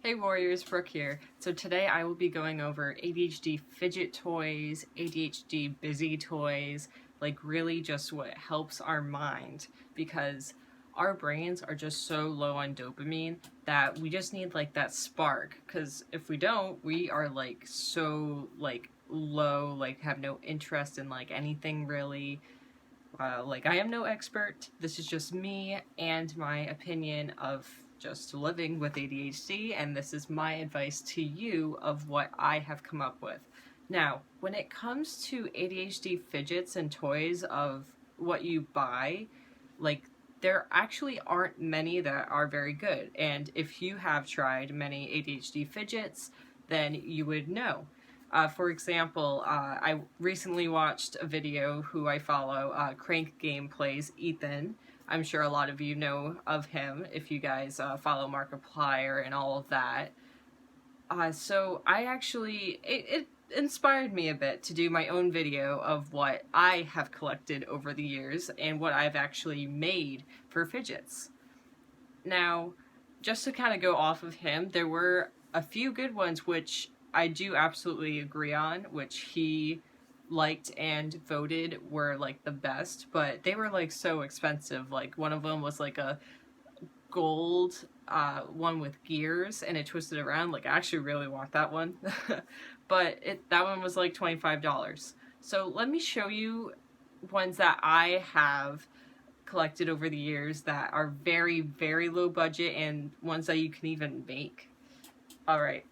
Hey Warriors, Brooke here. So today I will be going over ADHD fidget toys, ADHD busy toys, like really just what helps our mind, because our brains are just so low on dopamine that we just need like that spark, because if we don't, we are like so like low, like have no interest in like anything really. Like, I am no expert. This is just me and my opinion of just living with ADHD, and this is my advice to you of what I have come up with. Now, when it comes to ADHD fidgets and toys of what you buy, like, there actually aren't many that are very good. And if you have tried many ADHD fidgets, then you would know. For example, I recently watched a video who I follow, Crank Gameplays, Ethan. I'm sure a lot of you know of him if you guys follow Markiplier and all of that. So I actually, it inspired me a bit to do my own video of what I have collected over the years and what I've actually made for fidgets. Now, just to kind of go off of him, there were a few good ones which I do absolutely agree on, which he liked and voted were like the best, but they were like so expensive. Like one of them was like a gold one with gears and it twisted around. Like I actually really want that one. But that one was like $25. So let me show you ones that I have collected over the years that are very, very low budget and ones that you can even make. Alright.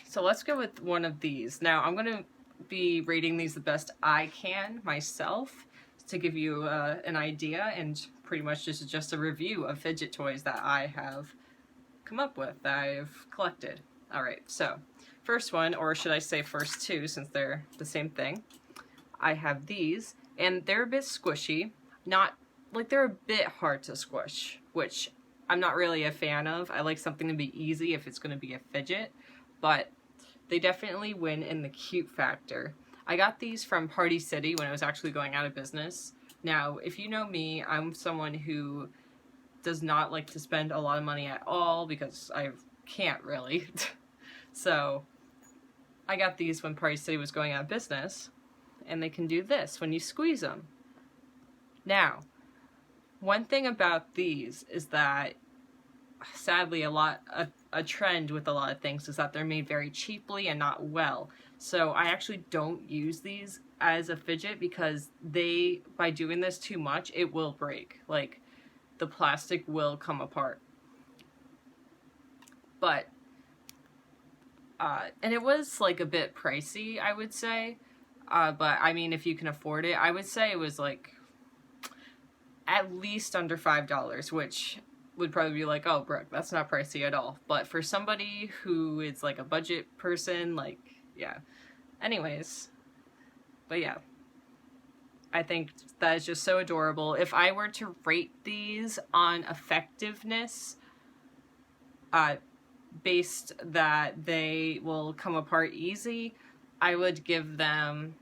So let's go with one of these. Now I'm going to be rating these the best I can myself to give you an idea, and pretty much just a review of fidget toys that I have come up with, that I've collected. Alright, so first one, or should I say first two since they're the same thing, I have these, and they're a bit squishy. Not, like they're a bit hard to squish, which I'm not really a fan of. I like something to be easy if it's going to be a fidget, but they definitely win in the cute factor. I got these from Party City when I was actually going out of business. Now, if you know me, I'm someone who does not like to spend a lot of money at all because I can't really. So, I got these when Party City was going out of business, and they can do this when you squeeze them. Now, one thing about these is that sadly a trend with a lot of things is that they're made very cheaply and not well. So I actually don't use these as a fidget because by doing this too much, it will break. Like, the plastic will come apart. But, and it was like a bit pricey, I would say. But I mean, if you can afford it, I would say it was like at least under $5, which would probably be like, oh, Brooke, that's not pricey at all. But for somebody who is like a budget person, like, yeah. Anyways, but yeah. I think that is just so adorable. If I were to rate these on effectiveness, based that they will come apart easy, I would give them,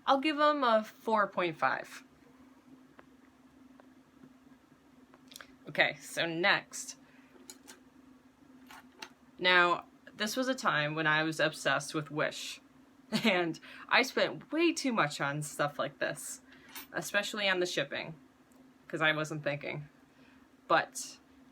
I'll give them a 4.5. Okay, so next. Now, this was a time when I was obsessed with Wish. And I spent way too much on stuff like this. Especially on the shipping. Because I wasn't thinking. But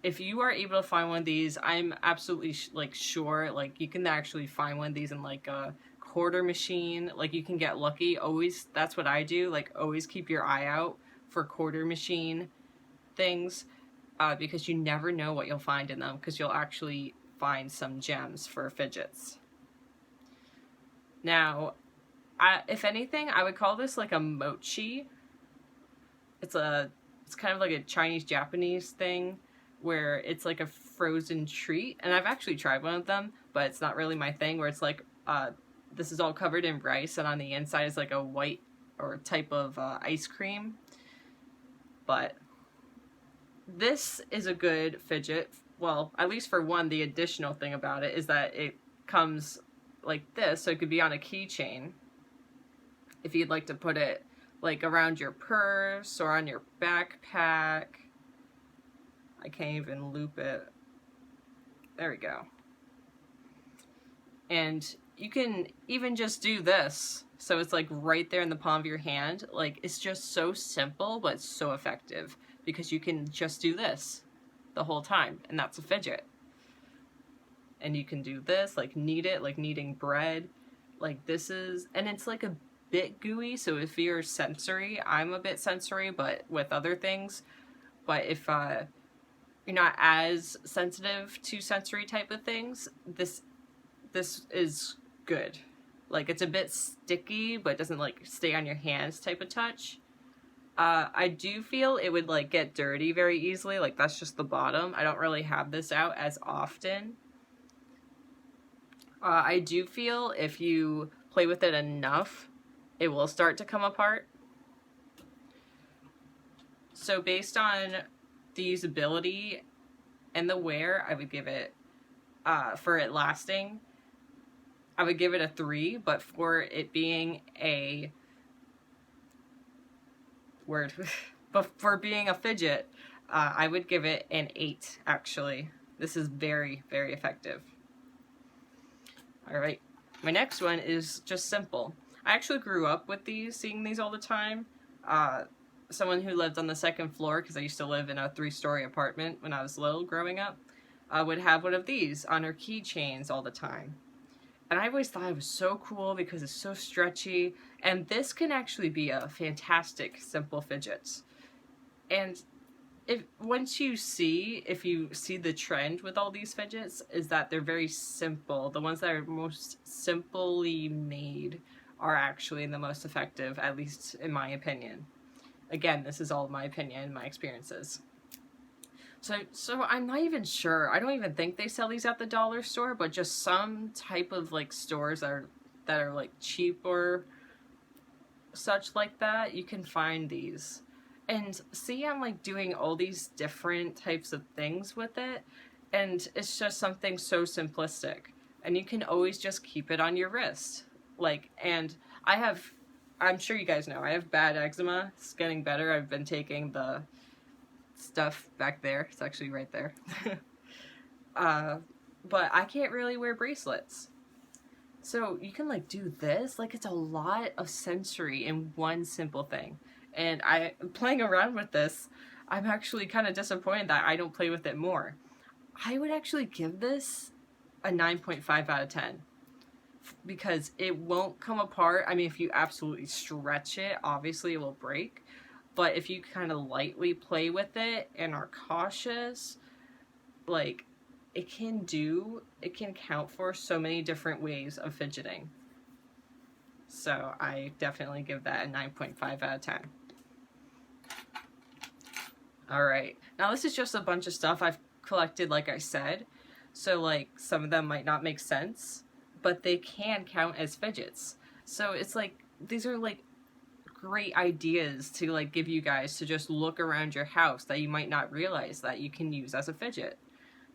if you are able to find one of these, I'm absolutely like sure, like you can actually find one of these in like a quarter machine. Like you can get lucky. Always, that's what I do. Like always keep your eye out for quarter machine things. Because you never know what you'll find in them, because you'll actually find some gems for fidgets. Now, if anything, I would call this like a mochi. It's kind of like a Chinese-Japanese thing, where it's like a frozen treat, and I've actually tried one of them, but it's not really my thing, where it's like, this is all covered in rice, and on the inside is like a white or type of ice cream, but this is a good fidget. Well, at least for one, the additional thing about it is that it comes like this, so it could be on a keychain if you'd like to put it like around your purse or on your backpack. I can't even loop it. There we go. And you can even just do this. So it's like right there in the palm of your hand. Like, it's just so simple, but so effective because you can just do this the whole time, and that's a fidget. And you can do this, like knead it, like kneading bread. Like this is, and it's like a bit gooey, so if you're sensory, I'm a bit sensory, but with other things. But if you're not as sensitive to sensory type of things, this is good. Like, it's a bit sticky, but it doesn't like stay on your hands type of touch. I do feel it would like get dirty very easily. Like, that's just the bottom. I don't really have this out as often. I do feel if you play with it enough, it will start to come apart. So based on the usability and the wear, I would give it, for it lasting, I would give it a 3, but for it being a word, but for being a fidget, I would give it an 8, actually. This is very, very effective. All right, my next one is just simple. I actually grew up with these, seeing these all the time. Someone who lived on the 2nd floor, because I used to live in a 3-story apartment when I was little growing up, would have one of these on her keychains all the time. And I always thought it was so cool because it's so stretchy, and this can actually be a fantastic simple fidget. And if you see the trend with all these fidgets, is that they're very simple. The ones that are most simply made are actually the most effective, at least in my opinion. Again, this is all my opinion, my experiences. So I'm not even sure. I don't even think they sell these at the dollar store, but just some type of like stores that are like cheap or such like that, you can find these. And see, I'm like doing all these different types of things with it, and it's just something so simplistic. And you can always just keep it on your wrist. Like, and I'm sure you guys know, I have bad eczema. It's getting better. I've been taking the stuff back there. It's actually right there. But I can't really wear bracelets. So you can like do this. Like, it's a lot of sensory in one simple thing. And playing around with this, I'm actually kind of disappointed that I don't play with it more. I would actually give this a 9.5 out of 10. Because it won't come apart. I mean, if you absolutely stretch it, obviously it will break. But if you kind of lightly play with it and are cautious, like, it can count for so many different ways of fidgeting. So I definitely give that a 9.5 out of 10. Alright, now this is just a bunch of stuff I've collected, like I said. So, like, some of them might not make sense, but they can count as fidgets. So it's like, these are like great ideas to like give you guys to just look around your house that you might not realize that you can use as a fidget.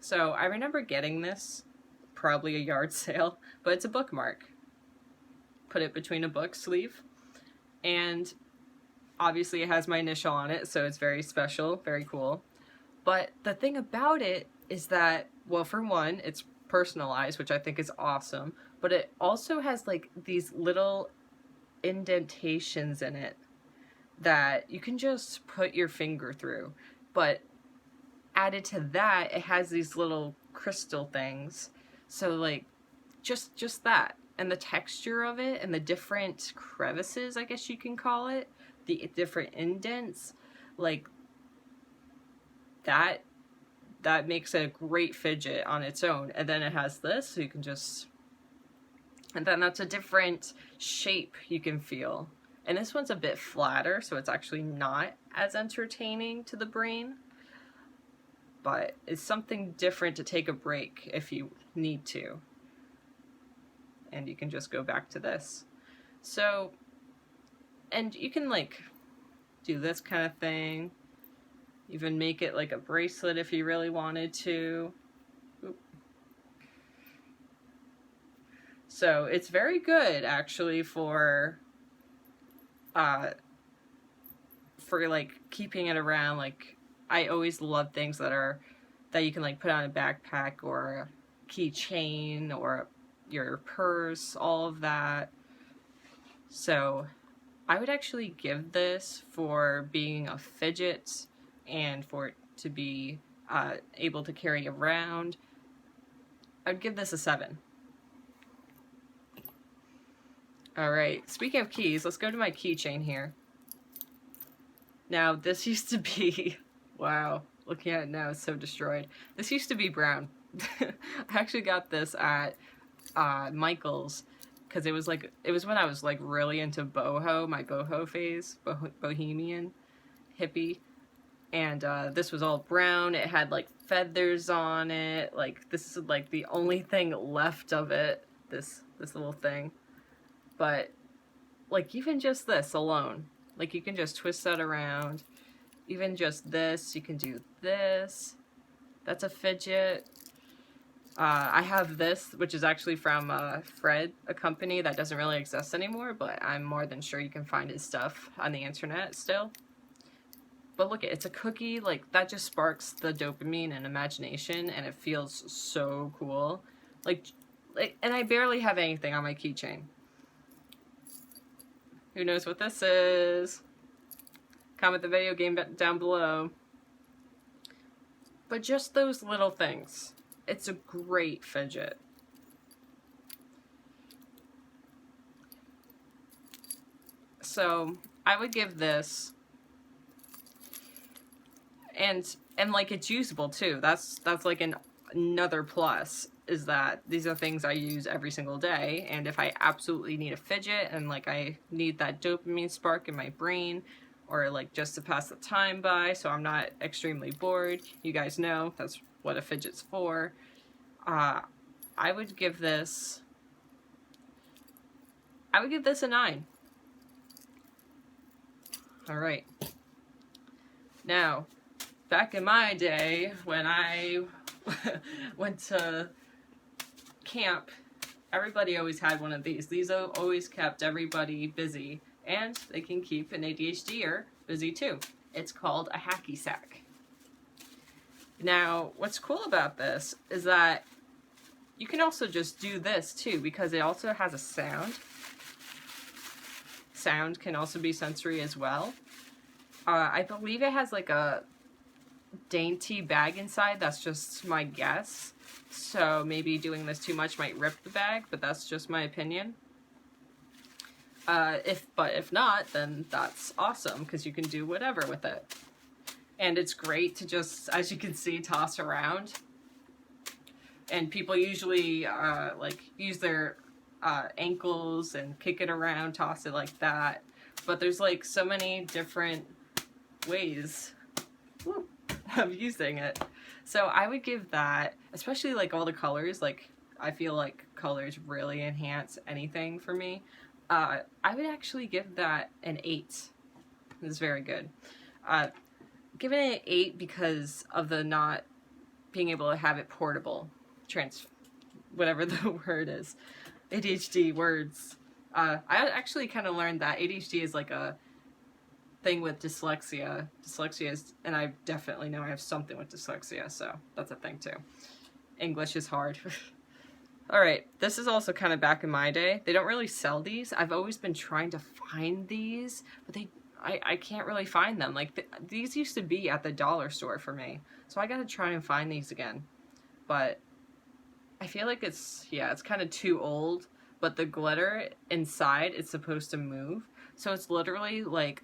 So I remember getting this, probably a yard sale, but it's a bookmark. Put it between a book sleeve, and obviously it has my initial on it, so it's very special, very cool. But the thing about it is that, well, for one, it's personalized, which I think is awesome, but it also has like these little indentations in it that you can just put your finger through. But added to that, it has these little crystal things. So like just that, and the texture of it, and the different crevices, I guess you can call it, the different indents, like that makes it a great fidget on its own. And then it has this, so you can just, and then that's a different shape you can feel. And this one's a bit flatter, so it's actually not as entertaining to the brain. But it's something different to take a break if you need to. And you can just go back to this. So, and you can like do this kind of thing. Even make it like a bracelet if you really wanted to. Oop. So it's very good actually for like keeping it around, like I always love things that you can like put on a backpack or a keychain or your purse, all of that. So I would actually give this, for being a fidget and for it to be able to carry around, I'd give this a 7. Alright, speaking of keys, let's go to my keychain here. Now, this used to be, wow, looking at it now, it's so destroyed. This used to be brown. I actually got this at Michael's, because it was when I was like really into boho, my boho phase, bohemian, hippie, and this was all brown. It had like feathers on it. Like, this is like the only thing left of it, this little thing. But like, even just this alone, like, you can just twist that around. Even just this, you can do this. That's a fidget. I have this, which is actually from Fred, a company that doesn't really exist anymore, but I'm more than sure you can find his stuff on the internet still. But look, it's a cookie, like, that just sparks the dopamine and imagination, and it feels so cool. Like, and I barely have anything on my keychain. Who knows what this is? Comment the video game down below. But just those little things. It's a great fidget. So I would give this, and like, it's usable too. That's like another plus, is that these are things I use every single day, and if I absolutely need a fidget and like I need that dopamine spark in my brain, or like just to pass the time by so I'm not extremely bored, you guys know that's what a fidget's for. I would give this a 9. Alright. Now, back in my day, when I went to camp, everybody always had one of these. These always kept everybody busy, and they can keep an ADHDer busy too. It's called a hacky sack. Now, what's cool about this is that you can also just do this too, because it also has a sound. Sound can also be sensory as well. I believe it has like a dainty bag inside. That's just my guess. So maybe doing this too much might rip the bag, but that's just my opinion. If not, then that's awesome, because you can do whatever with it. And it's great to just, as you can see, toss around. And people usually like use their ankles and kick it around, toss it like that. But there's like so many different ways of using it. So I would give that, especially like all the colors, like I feel like colors really enhance anything for me. I would actually give that an 8. It's very good. Giving it an 8 because of the not being able to have it portable. Whatever the word is. ADHD words. I actually kind of learned that ADHD is like a thing with dyslexia. Dyslexia is, and I definitely know I have something with dyslexia, so that's a thing too. English is hard. Alright, this is also kind of back in my day. They don't really sell these. I've always been trying to find these, but I can't really find them. Like, these used to be at the dollar store for me, so I gotta try and find these again. But I feel like it's kind of too old, but the glitter inside is supposed to move. So it's literally like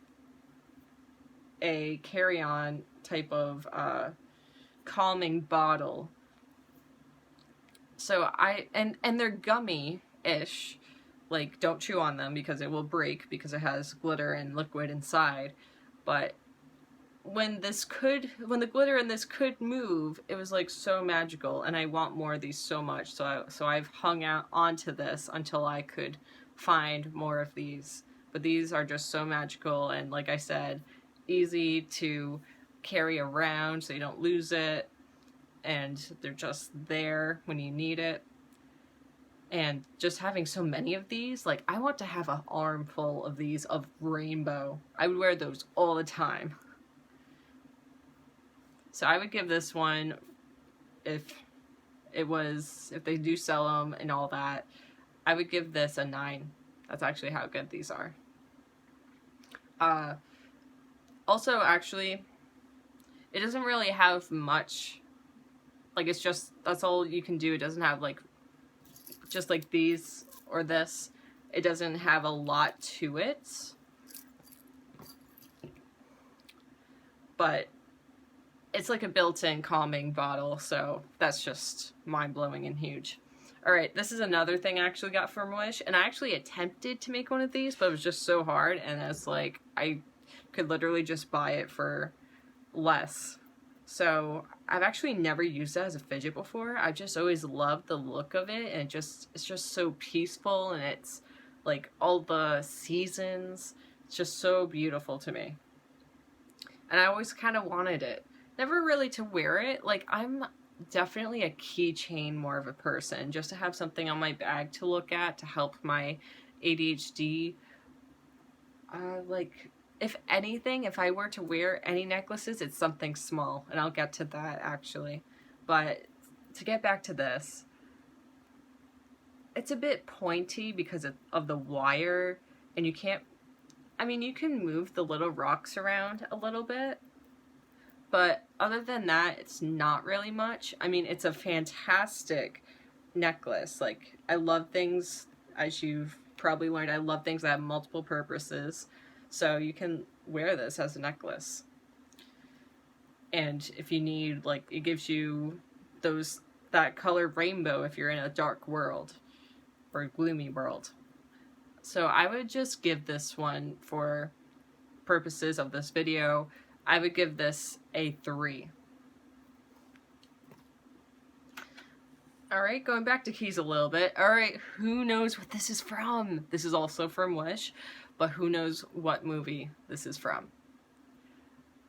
a carry-on type of calming bottle. So and they're gummy-ish. Like, don't chew on them because it will break because it has glitter and liquid inside. But when the glitter in this could move, it was like so magical, and I want more of these so much. So I've hung out onto this until I could find more of these. But these are just so magical, and like I said, easy to carry around so you don't lose it, and they're just there when you need it. And just having so many of these, like, I want to have an armful of these of rainbow. I would wear those all the time. So I would give this one, if they do sell them and all that, I would give this a 9. That's actually how good these are. Also, actually, it doesn't really have much, like, it's just, that's all you can do. It doesn't have, like, just like these or this. It doesn't have a lot to it. But it's like a built-in calming bottle, so that's just mind-blowing and huge. Alright, this is another thing I actually got from Wish, and I actually attempted to make one of these, but it was just so hard, and it's like, I could literally just buy it for less. So, I've actually never used that as a fidget before. I just always loved the look of it, and it's just so peaceful, and it's like all the seasons. It's just so beautiful to me. And I always kind of wanted it. Never really to wear it. Like, I'm definitely a keychain more of a person, just to have something on my bag to look at to help my ADHD. Like, if anything, if I were to wear any necklaces, it's something small, and I'll get to that actually. But to get back to this, it's a bit pointy because of the wire, and you can't, I mean, you can move the little rocks around a little bit, but other than that, it's not really much. I mean, it's a fantastic necklace. Like, I love things, as you've probably learned, I love things that have multiple purposes. So you can wear this as a necklace. And if you need, like, it gives you that color rainbow if you're in a dark world or a gloomy world. So I would just give this one, for purposes of this video, I would give this a 3. Alright, going back to keys a little bit. Alright, who knows what this is from? This is also from Wish, but who knows what movie this is from?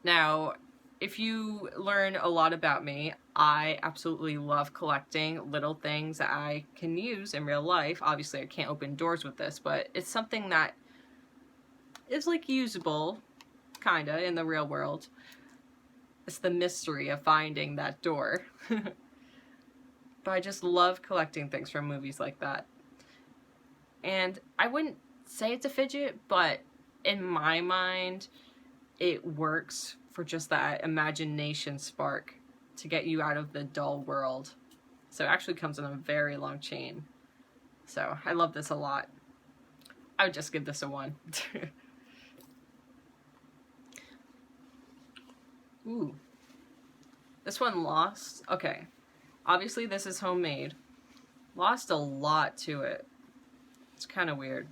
Now, if you learn a lot about me, I absolutely love collecting little things that I can use in real life. Obviously, I can't open doors with this, but it's something that is, like, usable, kinda, in the real world. It's the mystery of finding that door. But I just love collecting things from movies like that. And I wouldn't say it's a fidget, but in my mind, it works for just that imagination spark to get you out of the dull world. So it actually comes in a very long chain. So I love this a lot. I would just give this a 1. Ooh. This one lost. Okay. Obviously this is homemade. Lost a lot to it. It's kind of weird.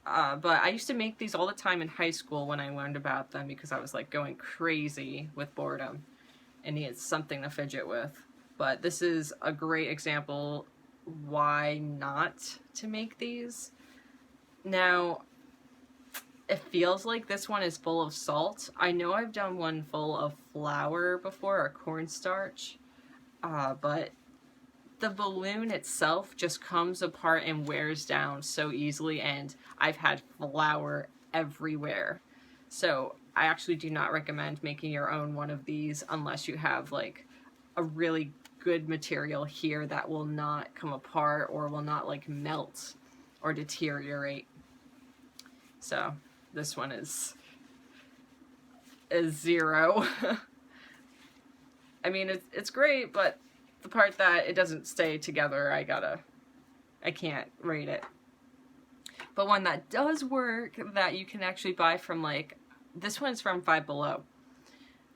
But I used to make these all the time in high school when I learned about them, because I was, like, going crazy with boredom and needed something to fidget with. But this is a great example why not to make these. Now, it feels like this one is full of salt. I know I've done one full of flour before, or cornstarch, but the balloon itself just comes apart and wears down so easily, and I've had flour everywhere. So I actually do not recommend making your own one of these unless you have, like, a really good material here that will not come apart or will not, like, melt or deteriorate. So this one is 0. I mean, it's great, but the part that it doesn't stay together, I can't rate it. But one that does work, that you can actually buy from, like, this one's from Five Below.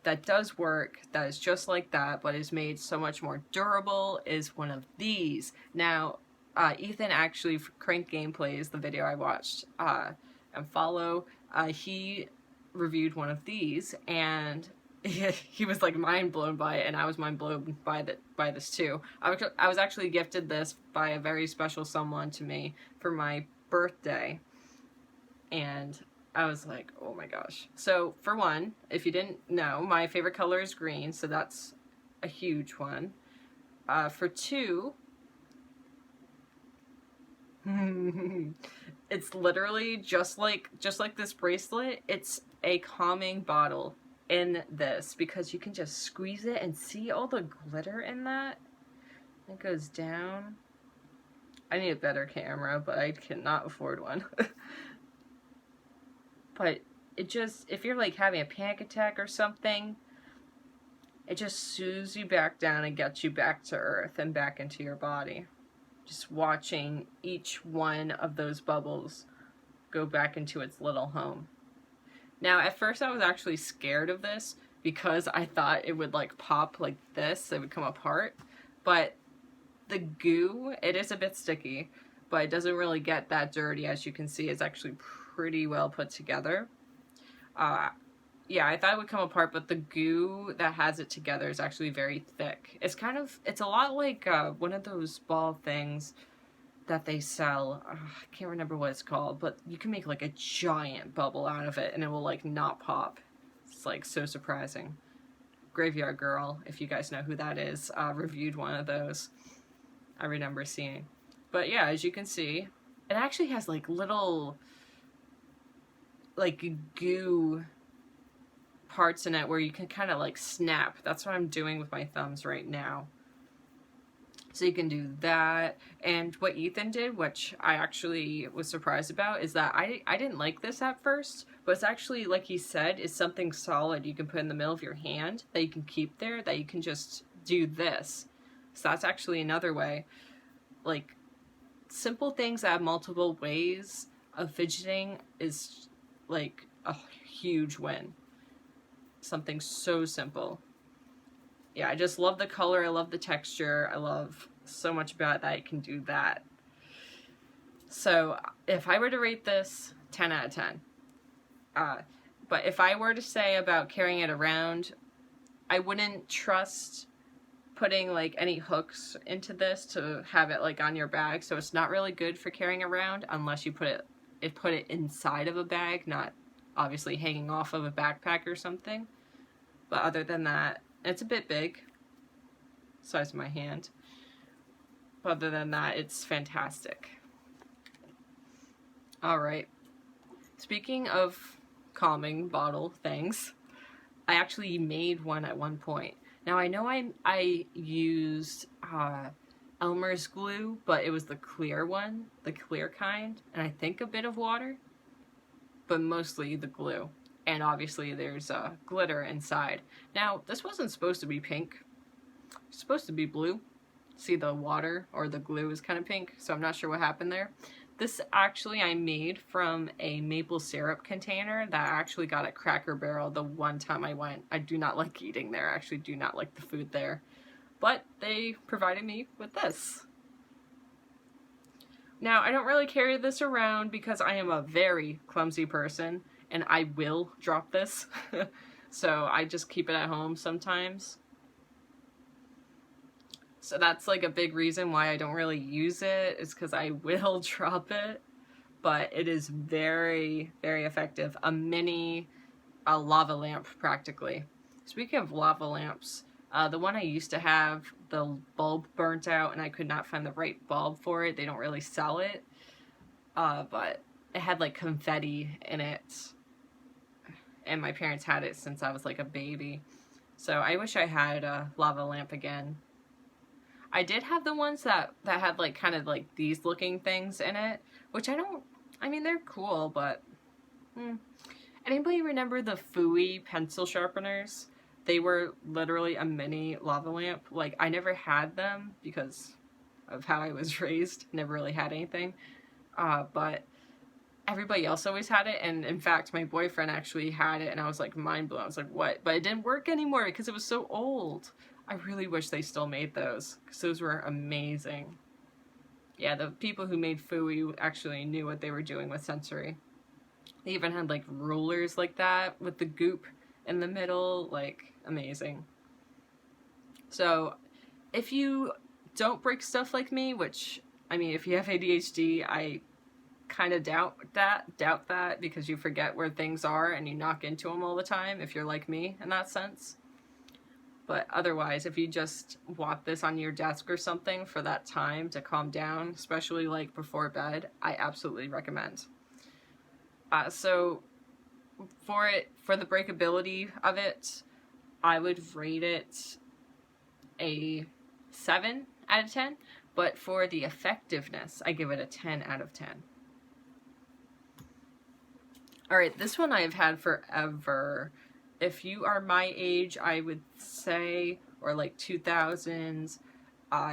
That does work, that is just like that, but is made so much more durable, is one of these. Now, Ethan actually, Crank Gameplays, the video I watched, and follow, he reviewed one of these, and he was, like, mind blown by it, and I was mind blown by this too. I was actually gifted this by a very special someone to me for my birthday, and I was like, oh my gosh. So for one, if you didn't know, my favorite color is green, so that's a huge one. For 2, it's literally just like this bracelet. It's a calming bottle. in this because you can just squeeze it and see all the glitter in that. It goes down. I need a better camera, but I cannot afford one. But it just, if you're like having a panic attack or something, it just soothes you back down and gets you back to earth and back into your body. Just watching each one of those bubbles go back into its little home. Now, at first I was actually scared of this because I thought it would like pop like this, it would come apart. But the goo, it is a bit sticky, but it doesn't really get that dirty. As you can see, it's actually pretty well put together. Yeah, I thought it would come apart, but the goo that has it together is actually very thick. It's a lot like one of those ball things that they sell. I can't remember what it's called, but you can make like a giant bubble out of it and it will like not pop. It's like so surprising. Graveyard Girl, if you guys know who that is, reviewed one of those. I remember seeing. But yeah, as you can see, it actually has like little like goo parts in it where you can kind of like snap. That's what I'm doing with my thumbs right now. So you can do that. And what Ethan did, which I actually was surprised about, is that I didn't like this at first, but it's actually, like he said, is something solid you can put in the middle of your hand that you can keep there, that you can just do this. So that's actually another way. Like, simple things that have multiple ways of fidgeting is like a huge win. Something so simple. Yeah, I just love the color, I love the texture, I love so much about it that I can do that. So if I were to rate this, 10 out of 10. But if I were to say about carrying it around, I wouldn't trust putting like any hooks into this to have it like on your bag, so it's not really good for carrying around unless you put it inside of a bag, not obviously hanging off of a backpack or something. But other than that, it's a bit big, size of my hand. But other than that, it's fantastic. Alright, speaking of calming bottle things, I actually made one at one point. Now I know I used Elmer's glue, but it was the clear one, the clear kind, and I think a bit of water, but mostly the glue. And obviously there's glitter inside. Now this wasn't supposed to be pink, it's supposed to be blue. See, the water or the glue is kind of pink, so I'm not sure what happened there. This actually I made from a maple syrup container that I actually got at Cracker Barrel the one time I went. I do not like eating there, I actually do not like the food there. But they provided me with this. Now, I don't really carry this around because I am a very clumsy person and I will drop this. So I just keep it at home sometimes. So that's like a big reason why I don't really use it, is because I will drop it. But it is very, very effective. A mini lava lamp, practically. Speaking of lava lamps, the one I used to have, the bulb burnt out and I could not find the right bulb for it. They don't really sell it. But it had like confetti in it. And my parents had it since I was like a baby. So I wish I had a lava lamp again. I did have the ones that had like kind of like these looking things in it, which I mean they're cool, but Anybody remember the Fooey pencil sharpeners? They were literally a mini lava lamp. Like, I never had them because of how I was raised. Never really had anything. But everybody else always had it, and in fact my boyfriend actually had it, and I was like mind blown. I was like, what? But it didn't work anymore because it was so old. I really wish they still made those, because those were amazing. Yeah, the people who made Fooey actually knew what they were doing with sensory. They even had like rulers like that with the goop in the middle, like amazing. So if you don't break stuff like me, which, I mean, if you have ADHD, I kind of doubt that because you forget where things are and you knock into them all the time if you're like me in that sense. But otherwise, if you just want this on your desk or something for that time to calm down, especially like before bed, I absolutely recommend. So for for the breakability of it, I would rate it a 7 out of 10, but for the effectiveness, I give it a 10 out of 10. Alright, this one I've had forever. If you are my age, I would say, or like 2000s,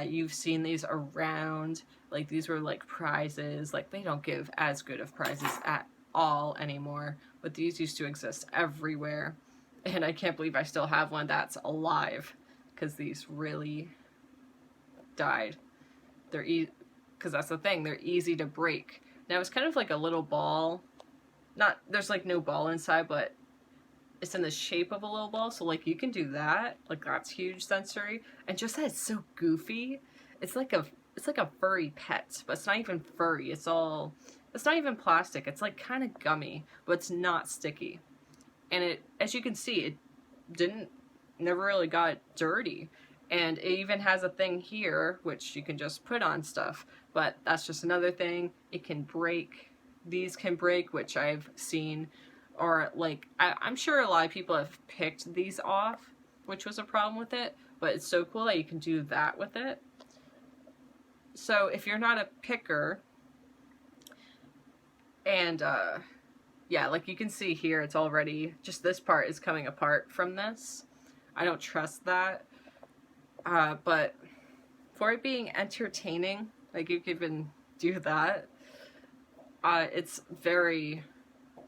you've seen these around. Like, these were like prizes. Like, they don't give as good of prizes at all anymore, but these used to exist everywhere. And I can't believe I still have one that's alive, because these really died. They're because that's the thing, they're easy to break. Now it's kind of like a little ball. There's like no ball inside, but it's in the shape of a little ball, so like you can do that. Like, that's huge sensory. And just that it's so goofy. It's like a furry pet, but it's not even furry. It's not even plastic. It's like kind of gummy, but it's not sticky. And it, as you can see, it never really got dirty. And it even has a thing here, which you can just put on stuff, but that's just another thing. It can break. These can break, which I've seen, or like, I'm sure a lot of people have picked these off, which was a problem with it, but it's so cool that you can do that with it. So if you're not a picker, and yeah, like you can see here, it's already, just this part is coming apart from this. I don't trust that. But for it being entertaining, like you can even do that. It's very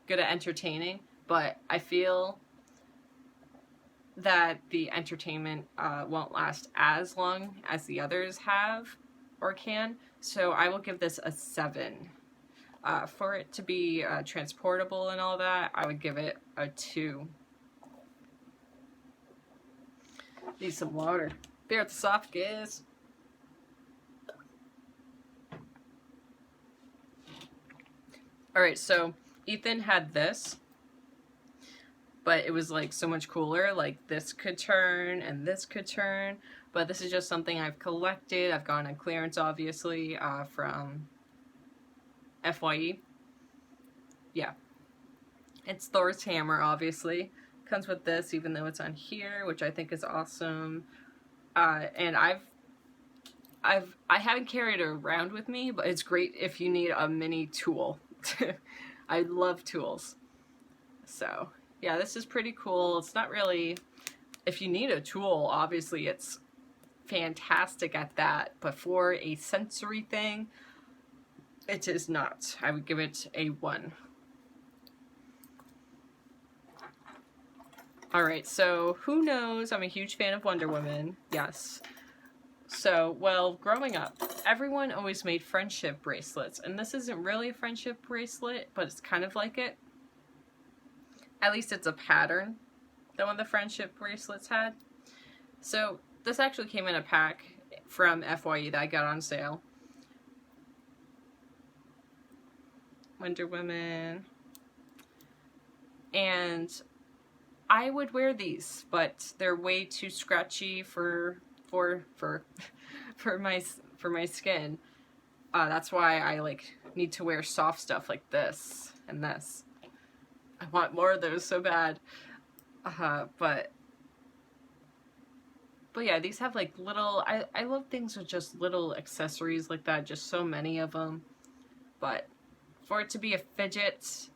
good at entertaining, but I feel that the entertainment won't last as long as the others have or can. So I will give this a 7. For it to be transportable and all that, I would give it a 2. Need some water. Beer at the soft gas. Alright, so Ethan had this, but it was like so much cooler. Like, this could turn and this could turn, but this is just something I've collected. I've gone on clearance, obviously, from FYE. Yeah. It's Thor's hammer, obviously. Comes with this, even though it's on here, which I think is awesome. And I haven't carried it around with me, but it's great if you need a mini tool. I love tools. So, yeah, this is pretty cool. It's not really, if you need a tool, obviously it's fantastic at that, but for a sensory thing, it is not. I would give it a 1. Alright, so who knows? I'm a huge fan of Wonder Woman. Yes. So, well, growing up, everyone always made friendship bracelets. And this isn't really a friendship bracelet, but it's kind of like it. At least it's a pattern that one of the friendship bracelets had. So, this actually came in a pack from FYE that I got on sale. Wonder Woman. And I would wear these, but they're way too scratchy for my skin. That's why I like need to wear soft stuff like this and this. I want more of those so bad. But yeah, these have like little, I love things with just little accessories like that, just so many of them. But for it to be a fidget,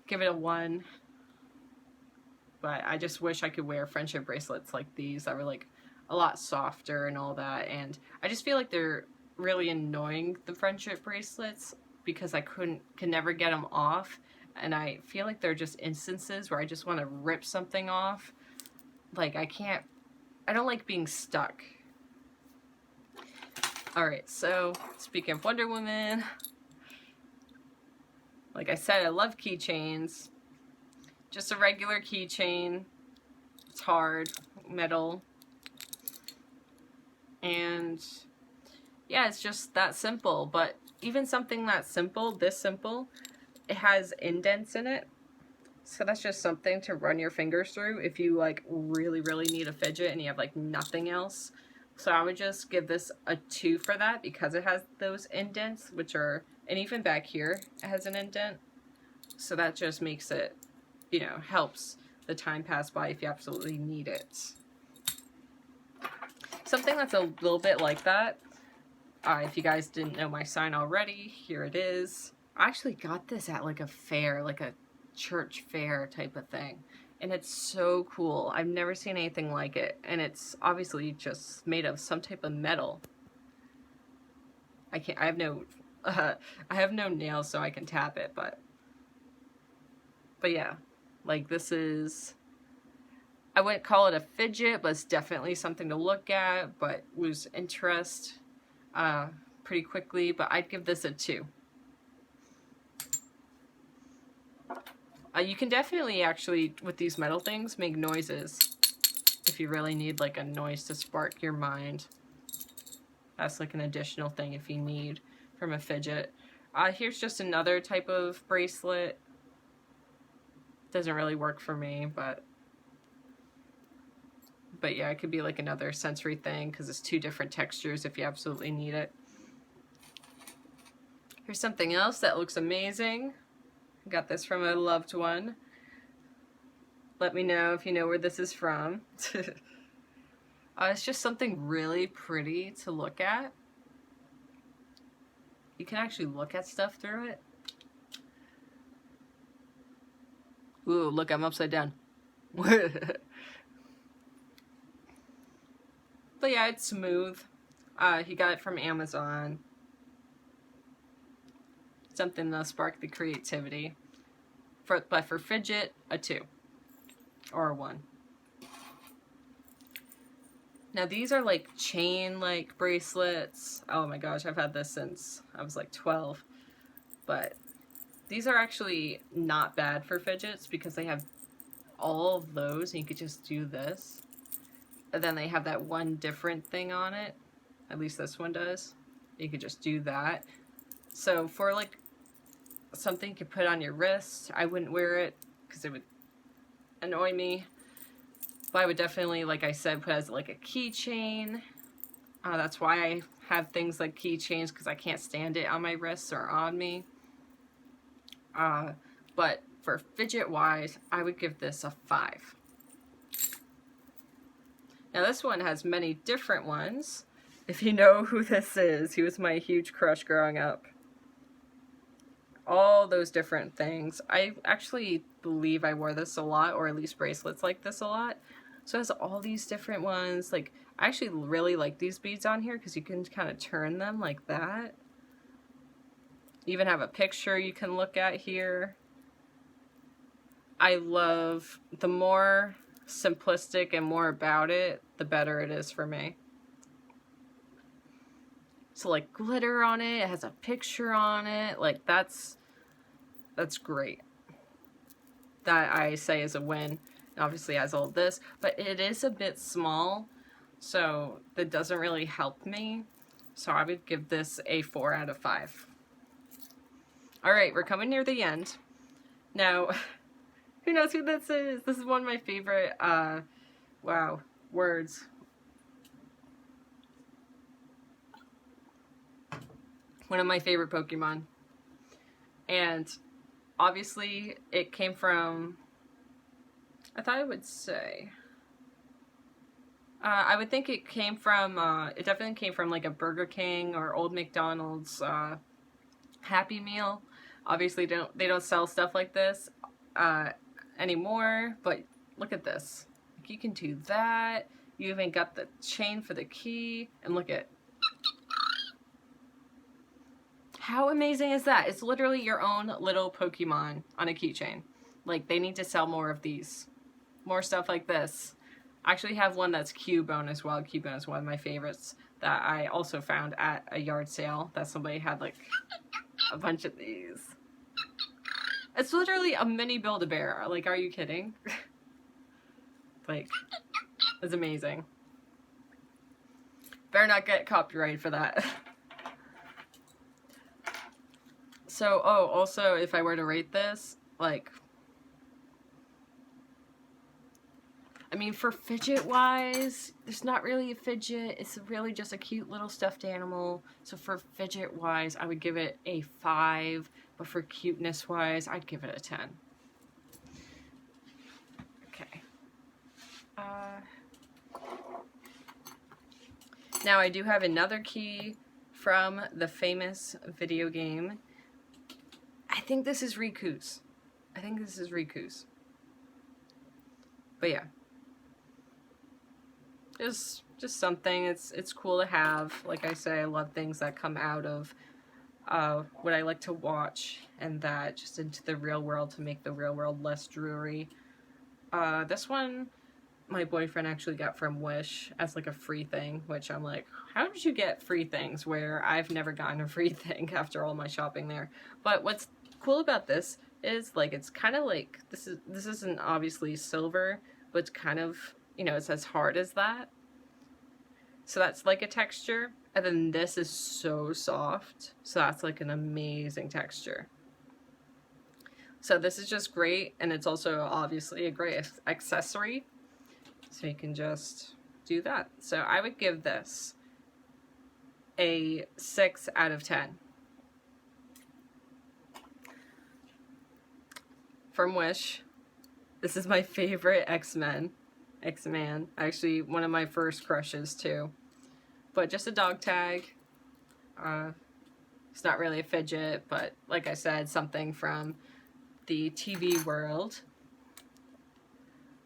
give it a 1. But I just wish I could wear friendship bracelets like these that were like a lot softer and all that. And I just feel like they're really annoying, the friendship bracelets, because I can never get them off. And I feel like they're just instances where I just want to rip something off. Like, I don't like being stuck. Alright, so speaking of Wonder Woman, like I said, I love keychains. Just a regular keychain. It's hard, metal. And yeah, it's just that simple. But even something that simple, this simple, it has indents in it. So that's just something to run your fingers through if you like really, really need a fidget and you have like nothing else. So I would just give this a 2 for that, because it has those indents, which are, and even back here it has an indent. So that just makes it you know, helps the time pass by if you absolutely need it. Something that's a little bit like that, if you guys didn't know my sign already, here it is. I actually got this at like a fair, like a church fair type of thing. And it's so cool. I've never seen anything like it. And it's obviously just made of some type of metal. I have no nails so I can tap it, but yeah, like this is, I wouldn't call it a fidget, but it's definitely something to look at, but lose interest pretty quickly, but I'd give this a 2. You can definitely actually, with these metal things, make noises if you really need like a noise to spark your mind. That's like an additional thing if you need from a fidget. Here's just another type of bracelet. Doesn't really work for me, but yeah, it could be like another sensory thing because it's 2 different textures if you absolutely need it. Here's something else that looks amazing. I got this from a loved one. Let me know if you know where this is from. It's just something really pretty to look at. You can actually look at stuff through it. Ooh, look, I'm upside down. But yeah, it's smooth. He got it from Amazon. Something to spark the creativity. But for fidget, a 2. Or a 1. Now these are like chain-like bracelets. Oh my gosh, I've had this since I was like 12. But these are actually not bad for fidgets because they have all of those and you could just do this. And then they have that one different thing on it. At least this one does. You could just do that. So for like something you could put on your wrist, I wouldn't wear it because it would annoy me. But I would definitely, like I said, put it as like a keychain. That's why I have things like keychains, because I can't stand it on my wrists or on me. But for fidget wise, I would give this a 5. Now this one has many different ones. If you know who this is, he was my huge crush growing up. All those different things. I actually believe I wore this a lot, or at least bracelets like this a lot. So it has all these different ones. Like, I actually really like these beads on here because you can kind of turn them like that. You even have a picture you can look at here. I love, the more simplistic and more about it, the better it is for me. So like glitter on it, it has a picture on it, like that's great. That I say is a win. Obviously has all this, but it is a bit small, so that doesn't really help me. So I would give this a 4 out of 5. Alright, we're coming near the end. Now, who knows who this is? This is one of my favorite, wow, words. One of my favorite Pokemon. And obviously it came from, I thought it would say, I would think it came from, it definitely came from like a Burger King or Old McDonald's Happy Meal. Obviously they don't sell stuff like this anymore, but look at this. You can do that. You even got the chain for the key, and look at, how amazing is that? It's literally your own little Pokemon on a keychain. Like, they need to sell more of these. More stuff like this. I actually have one that's Cubone as well. Cubone is one of my favorites that I also found at a yard sale that somebody had like a bunch of these. It's literally a mini Build-A-Bear. Like, are you kidding? Like, it's amazing. Better not get copyrighted for that. So, oh, also, if I were to rate this, like, I mean, for fidget-wise, it's not really a fidget. It's really just a cute little stuffed animal. So for fidget-wise, I would give it a 5. But for cuteness-wise, I'd give it a 10. Now I do have another key from the famous video game. I think this is Riku's. But yeah. Just something. It's cool to have. Like I say, I love things that come out of what I like to watch, and that just into the real world to make the real world less dreary. This one my boyfriend actually got from Wish as like a free thing, which I'm like, how did you get free things where I've never gotten a free thing after all my shopping there? But what's cool about this is like it's kind of like this isn't obviously silver, but it's kind of, you know, it's as hard as that. So that's like a texture. And then this is so soft. So that's like an amazing texture. So this is just great. And it's also obviously a great accessory. So you can just do that. So I would give this a 6 out of 10. From Wish. This is my favorite X-Man. Actually, one of my first crushes too. But just a dog tag. It's not really a fidget, but like I said, something from the TV world.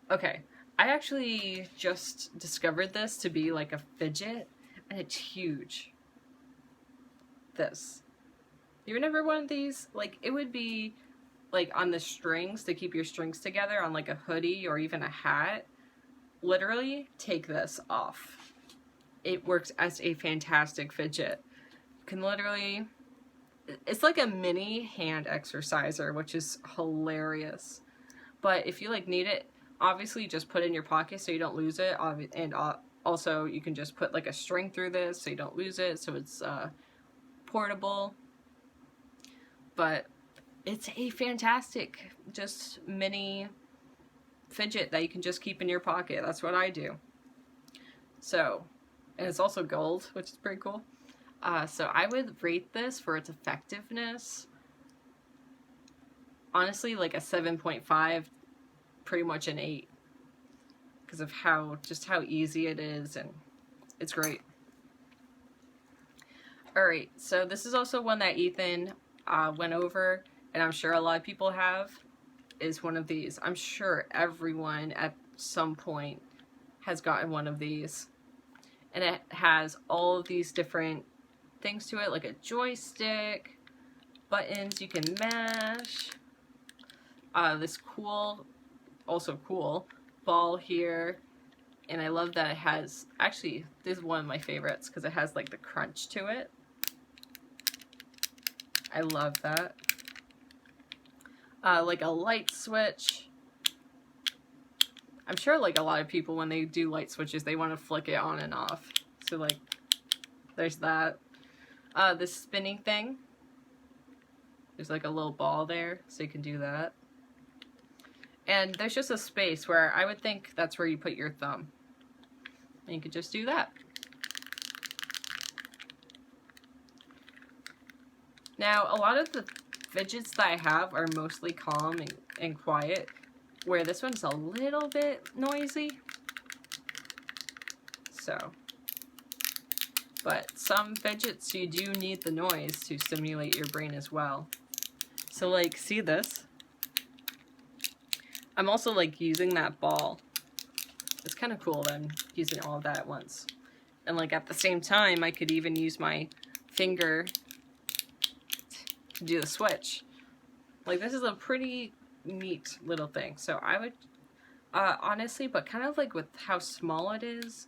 Okay, I actually just discovered this to be like a fidget, and it's huge. This. You never one of these? Like, it would be like on the strings to keep your strings together on like a hoodie or even a hat. Literally, take this off. It works as a fantastic fidget. You can literally, it's like a mini hand exerciser, which is hilarious. But if you like need it, obviously just put it in your pocket so you don't lose it. And also you can just put like a string through this so you don't lose it. So it's portable. But it's a fantastic just mini fidget that you can just keep in your pocket. That's what I do. So, and it's also gold, which is pretty cool. So I would rate this for its effectiveness, honestly, like a 7.5, pretty much an 8, because of how easy it is, and it's great. Alright, so this is also one that Ethan went over, and I'm sure a lot of people have, is one of these. I'm sure everyone at some point has gotten one of these. And it has all of these different things to it, like a joystick, buttons you can mash, this cool, also cool, ball here, and I love that it has, actually, this is one of my favorites, because it has like the crunch to it. I love that. Like a light switch. I'm sure like a lot of people when they do light switches they want to flick it on and off. So like there's that. This spinning thing. There's like a little ball there so you can do that. And there's just a space where I would think that's where you put your thumb. And you could just do that. Now a lot of the fidgets that I have are mostly calm and quiet, where this one's a little bit noisy. So, but some fidgets you do need the noise to stimulate your brain as well. So like, see this? I'm also like using that ball. It's kind of cool that I'm using all of that at once. And like at the same time, I could even use my finger to do the switch. Like this is a pretty neat little thing. So I would honestly, but kind of like with how small it is,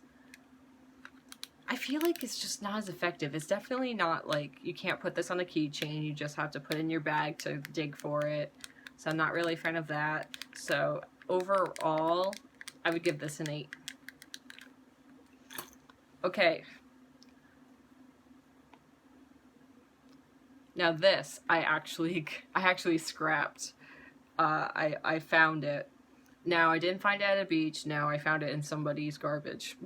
I feel like it's just not as effective. It's definitely not like, you can't put this on a keychain, you just have to put it in your bag to dig for it. So I'm not really a fan of that. So overall, I would give this an 8. Okay. Now this, I actually scrapped. I found it. Now, I didn't find it at a beach. Now, I found it in somebody's garbage.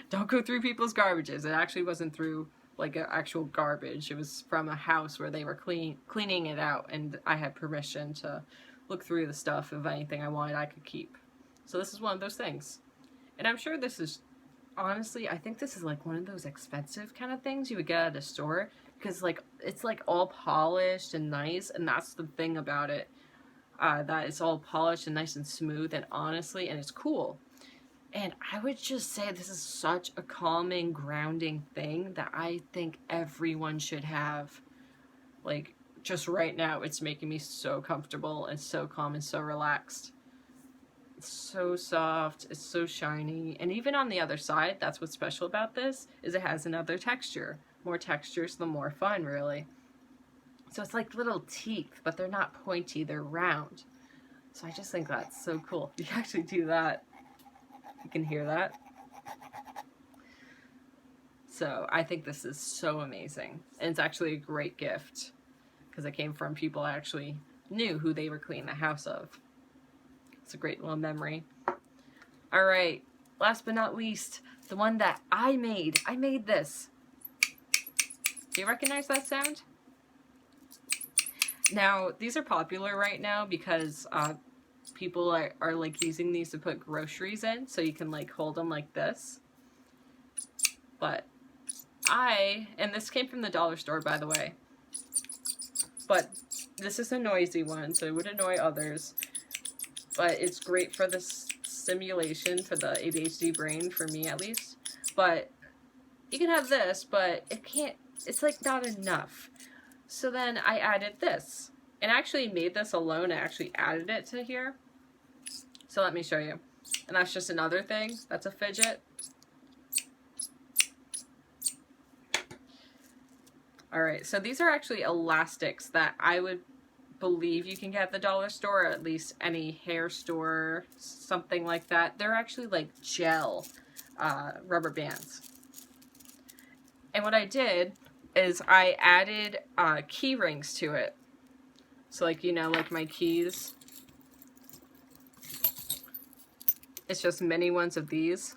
Don't go through people's garbages. It actually wasn't through, like, an actual garbage. It was from a house where they were cleaning it out, and I had permission to look through the stuff. If anything I wanted, I could keep. So this is one of those things. And I'm sure this is, honestly, I think this is like one of those expensive kind of things you would get at a store, because like it's like all polished and nice, and that's the thing about it, that it's all polished and nice and smooth, and honestly, and it's cool. And I would just say this is such a calming, grounding thing that I think everyone should have. Like, just right now, it's making me so comfortable and so calm and so relaxed. It's so soft, it's so shiny, and even on the other side, that's what's special about this, is it has another texture. More textures, the more fun, really. So it's like little teeth, but they're not pointy, they're round. So I just think that's so cool. You can actually do that. You can hear that. So I think this is so amazing. And it's actually a great gift, because it came from people I actually knew who they were cleaning the house of. It's a great little memory. All right, last but not least, the one that I made. I made this. Do you recognize that sound? Now, these are popular right now because people are like using these to put groceries in, so you can like hold them like this. But and this came from the dollar store, by the way, but this is a noisy one, so it would annoy others, but it's great for the stimulation for the ADHD brain, for me at least. But you can have this, but it's like not enough. So then I added this, and I actually made this alone. I actually added it to here. So let me show you. And that's just another thing. That's a fidget. Alright, so these are actually elastics that I would believe you can get at the dollar store, or at least any hair store, something like that. They're actually like gel rubber bands. And what I did is I added key rings to it. So like, you know, like my keys. It's just mini ones of these.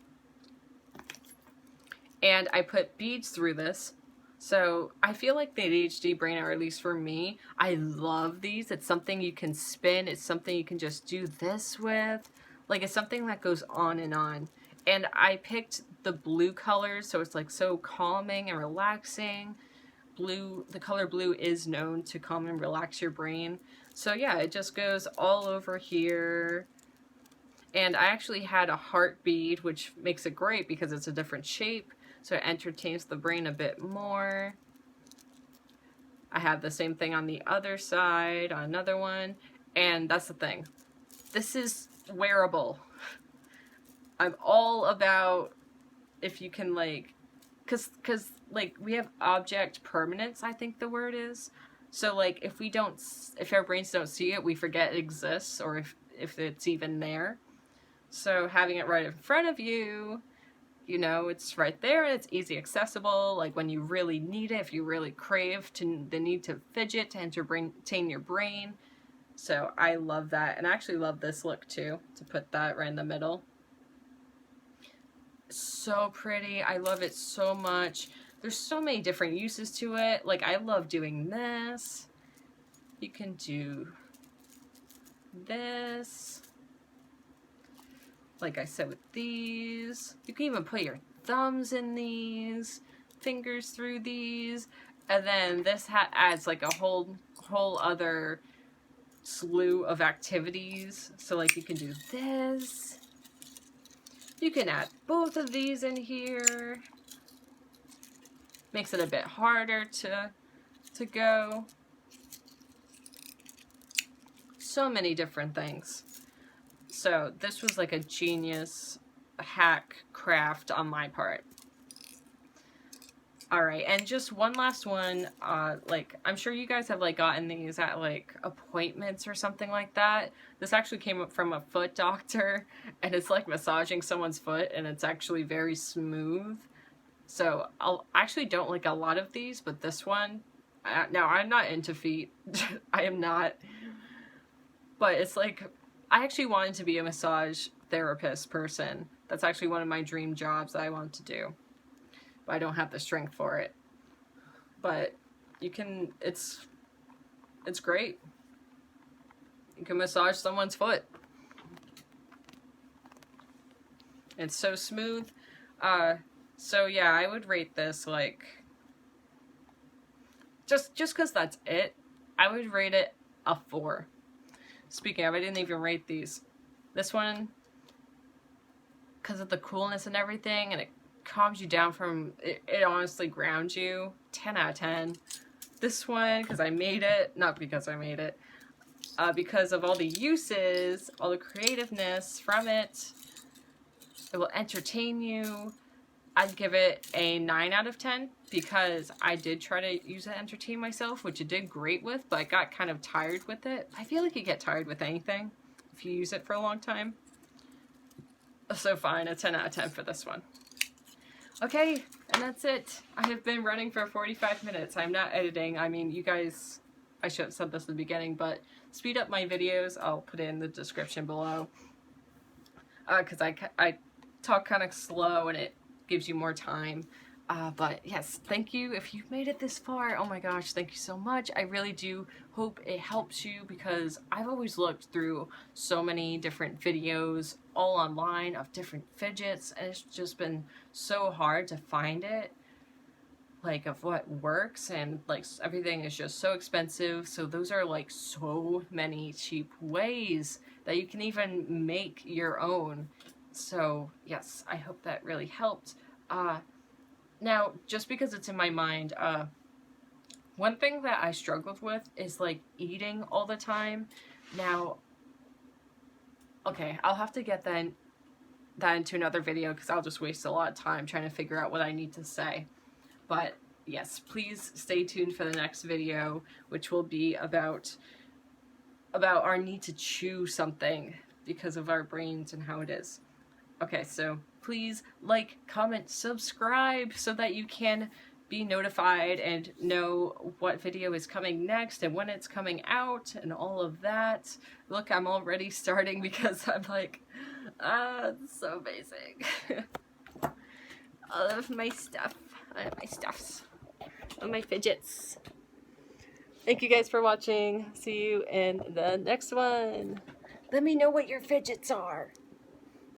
And I put beads through this. So I feel like the ADHD brain, or at least for me, I love these. It's something you can spin. It's something you can just do this with. Like, it's something that goes on and on. And I picked the blue colors, so it's like so calming and relaxing. Blue, the color blue is known to calm and relax your brain. So yeah, it just goes all over here. And I actually had a heart bead, which makes it great because it's a different shape. So it entertains the brain a bit more. I have the same thing on the other side, on another one. And that's the thing. This is wearable. I'm all about if you can like, cause like we have object permanence, I think the word is. So like if our brains don't see it, we forget it exists, or if it's even there. So having it right in front of you, you know, it's right there and it's easy accessible. Like when you really need it, if you really crave the need to fidget to entertain your brain. So I love that. And I actually love this look too, to put that right in the middle. So pretty. I love it so much. There's so many different uses to it. Like I love doing this. You can do this. Like I said with these, you can even put your thumbs in these, fingers through these, and then this adds like a whole other slew of activities. So like you can do this, you can add both of these in here, makes it a bit harder to go. So many different things. So this was like a genius hack craft on my part. Alright, and just one last one, like, I'm sure you guys have like gotten these at like appointments or something like that. This actually came up from a foot doctor, and it's like massaging someone's foot, and it's actually very smooth. So I actually don't like a lot of these, but this one, now I'm not into feet, I am not, but it's like, I actually wanted to be a massage therapist person. That's actually one of my dream jobs that I want to do. But I don't have the strength for it. But you can, it's great. You can massage someone's foot. It's so smooth. So yeah, I would rate this like, just because that's it, I would rate it a 4. Speaking of, I didn't even rate these. This one, because of the coolness and everything, and it calms you down from, it honestly grounds you, 10 out of 10. This one, because I made it, not because I made it, because of all the uses, all the creativeness from it. It will entertain you. I'd give it a 9 out of 10 because I did try to use it to entertain myself, which it did great with, but I got kind of tired with it. I feel like you get tired with anything if you use it for a long time. So fine, a 10 out of 10 for this one. Okay, and that's it. I have been running for 45 minutes. I'm not editing. I mean, you guys, I should have said this at the beginning, but speed up my videos. I'll put it in the description below. Because I talk kind of slow and it gives you more time. But yes, thank you if you've made it this far. Oh my gosh, thank you so much. I really do hope it helps you because I've always looked through so many different videos all online of different fidgets, and it's just been so hard to find it, like, of what works, and like everything is just so expensive. So those are like so many cheap ways that you can even make your own. So yes, I hope that really helped. Now, just because it's in my mind, one thing that I struggled with is like eating all the time. Now, okay, I'll have to get that into another video because I'll just waste a lot of time trying to figure out what I need to say. But yes, please stay tuned for the next video, which will be about our need to chew something because of our brains and how it is. Okay, so please like, comment, subscribe so that you can be notified and know what video is coming next and when it's coming out and all of that. Look, I'm already starting because I'm like, it's so basic. All of my stuff, all of my stuffs, all my fidgets. Thank you guys for watching. See you in the next one. Let me know what your fidgets are.